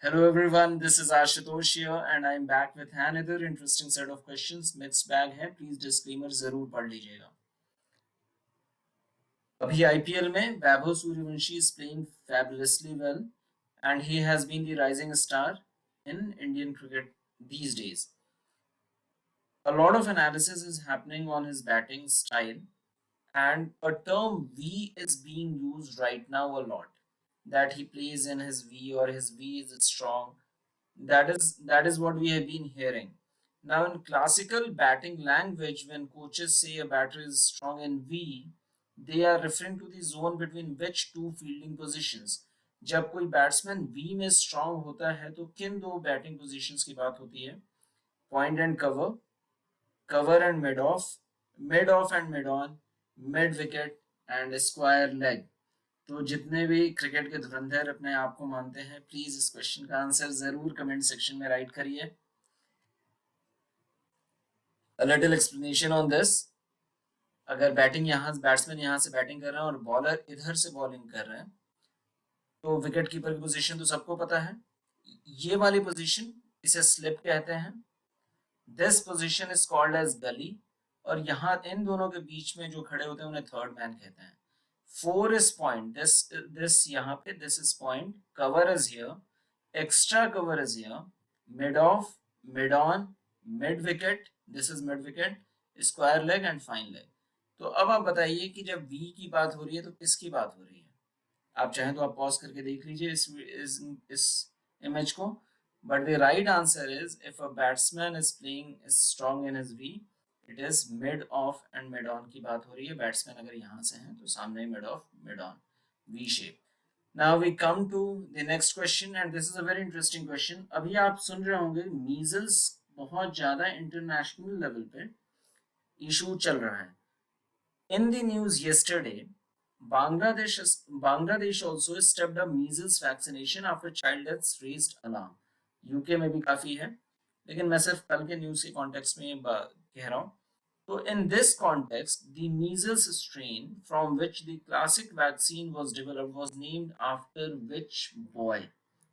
Hello everyone, this is Ashutosh here and I'm back with another interesting set of questions. Mixed bag है, please disclaimer जरूर पढ़ लीजिएगा. अभी IPL में Vaibhav Suryavanshi is playing fabulously well and he has been the rising star in Indian cricket these days. A lot of analysis is happening on his batting style and a term V is being used right now a lot, that he plays in his V or his V is strong. That is what we have been hearing. Now in classical batting language, when coaches say a batter is strong in V, they are referring to the zone between which two fielding positions. जब कोई batsman V में strong होता है तो किन दो batting positions की बात होती है? Point and cover, cover and mid off and mid on, mid wicket and square leg. तो जितने भी क्रिकेट के धुरंधर अपने आप को मानते हैं, प्लीज इस क्वेश्चन का आंसर जरूर कमेंट सेक्शन में राइट करिए. A little explanation on this. अगर बैट्समैन यहाँ से बैटिंग कर रहे हैं और बॉलर इधर से बॉलिंग कर रहे हैं तो विकेट कीपर की पोजीशन तो सबको पता है. ये वाली पोजीशन इसे स्लिप कहते हैं. This position is called as gully और यहाँ इन दोनों के बीच में जो खड़े होते हैं उन्हें थर्ड मैन कहते हैं. फोर इज पॉइंट, दिस यहाँ पे this is point, cover is here, extra cover is here, mid off, mid on, mid wicket, this is mid wicket, square leg and fine leg. तो अब आप बताइए कि जब वी की बात हो रही है तो किसकी बात हो रही है? आप चाहें तो आप पॉज करके देख लीजिए इस इमेज को. But the right answer is if a batsman is playing strong in his V, it is mid off and mid on की बात हो रही है. बैट्समैन अगर यहाँ से हैं तो सामने mid off mid on V shape. Now we come to the next question and this is a very interesting question. अभी आप सुन रहे होंगे मीजल्स बहुत ज्यादा इंटरनेशनल लेवल पे इशू चल रहा है. In the news yesterday, Bangladesh also stepped up measles vaccination after child deaths raised alarm. UK में भी काफी है, लेकिन मैं सिर्फ कल के न्यूज के कॉन्टेक्स्ट में कह रहा हूँ. So in this context, the measles strain from which the classic vaccine was developed was named after which boy?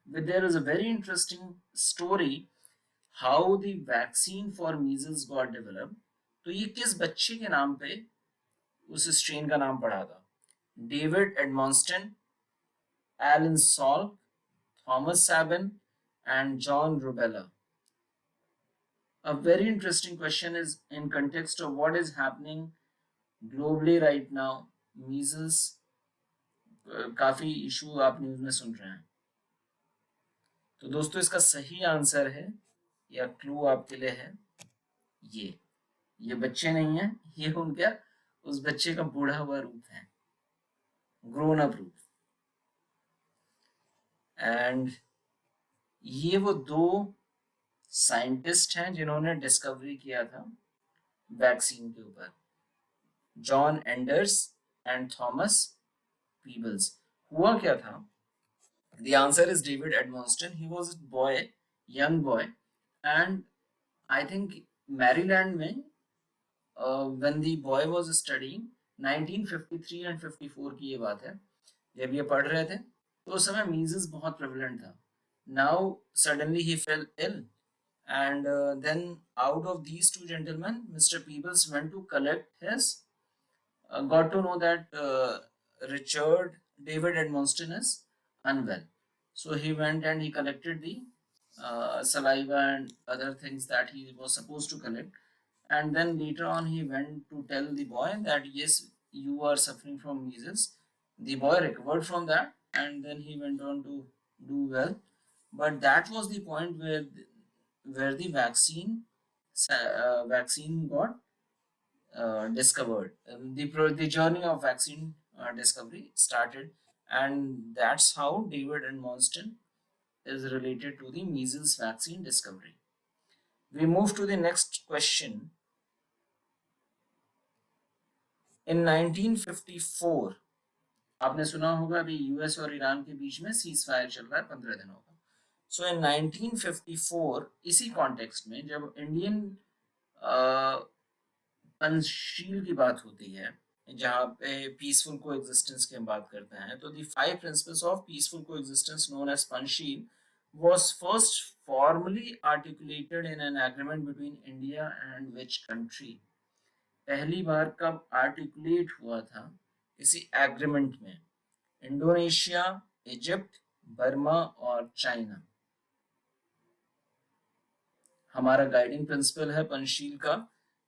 But there is a very interesting story how the vaccine for measles got developed. तो ये किस बच्चे के नाम पे उस strain का नाम पड़ा था? David Edmonston, Alan Salk, Thomas Sabin and John Rubella. A very interesting question is in context of what is happening globally right now. Measles काफी इशू आप न्यूज में सुन रहे हैं. तो दोस्तों इसका सही आंसर है या क्लू आपके लिए है ये बच्चे नहीं है, ये उनका उस बच्चे का बूढ़ा हुआ रूप है, ग्रोन अप रूप. एंड ये वो दो साइंटिस्ट हैं जिन्होंने डिस्कवरी किया था वैक्सीन के ऊपर, John Anders and Thomas Peebles. हुआ क्या था? The answer is David Edmonston. He was a boy, young boy, and I think Maryland में when the boy was studying 1953 and 54 की ये बात है, जब ये पढ़ रहे थे तो उस समय मीजल्स बहुत प्रेवलेंट था. Now suddenly he fell ill and then out of these two gentlemen, Mr. Peebles went to collect his, got to know that Richard David Edmonston is unwell. So he went and he collected the saliva and other things that he was supposed to collect. And then later on he went to tell the boy that yes, you are suffering from measles. The boy recovered from that and then he went on to do well. But that was the point where the vaccine got discovered. The journey of vaccine discovery started, and that's how David Edmonston is related to the measles vaccine discovery. We move to the next question. In 1954, आपने सुना होगा अभी US और Iran के बीच में cease fire चल रहा है 15 दिनों का. सो इन 1954 इसी कॉन्टेक्स्ट में जब इंडियन पंचशील की बात होती है, जहाँ पे पीसफुल कोएग्जिस्टेंस की हम बात करते हैं, तो the 5 principles of peaceful coexistence known as Panchsheel was first formally articulated in an agreement between India and which country? पहली बार कब आर्टिकुलेट हुआ था किसी एग्रीमेंट में? इंडोनेशिया, इजिप्ट, बर्मा और चाइना? हमारा गाइडिंग प्रिंसिपल है पंचशील का,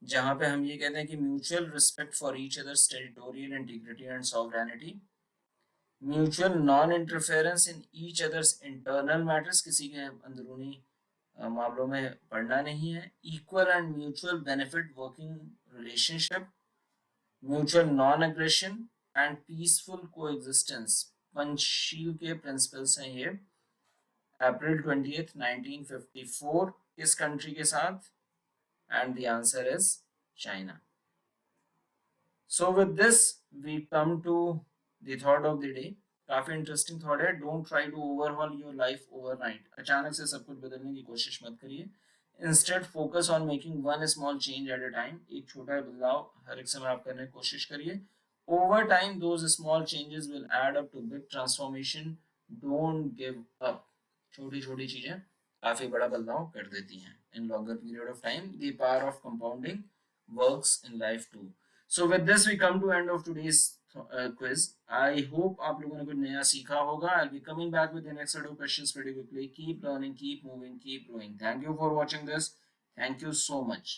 जहां पे हम ये कहते हैं कि mutual respect for each others territorial integrity and sovereignty, mutual non interference in each others internal matters, किसी के अंदरूनी मामलों में पड़ना नहीं है, equal and mutual benefit working relationship, mutual non aggression and peaceful coexistence. Panchsheel के प्रिंसिपल्स हैं ये। अप्रैल 20th 1954 किस कंट्री के साथ? And the answer is China. So with this we come to the thought of the day. काफी interesting thought है। Don't try to overhaul your life overnight. अचानक से सब कुछ बदलने की कोशिश मत करिए। Instead focus on making one small change at a time. एक छोटा बदलाव हर एक समय आप करने की कोशिश करिए। Over time those small changes will add up to big transformation. Don't give up. छोटी छोटी चीजें काफी बड़ा बदलाव कर देती हैं in longer period of time. The power of compounding works in life too. So with this we come to end of today's quiz. I hope आप लोगों ने कुछ नया सीखा होगा. I'll be coming back with the next set of questions pretty quickly. Keep learning, keep moving, keep growing. Thank you for watching this. Thank you so much.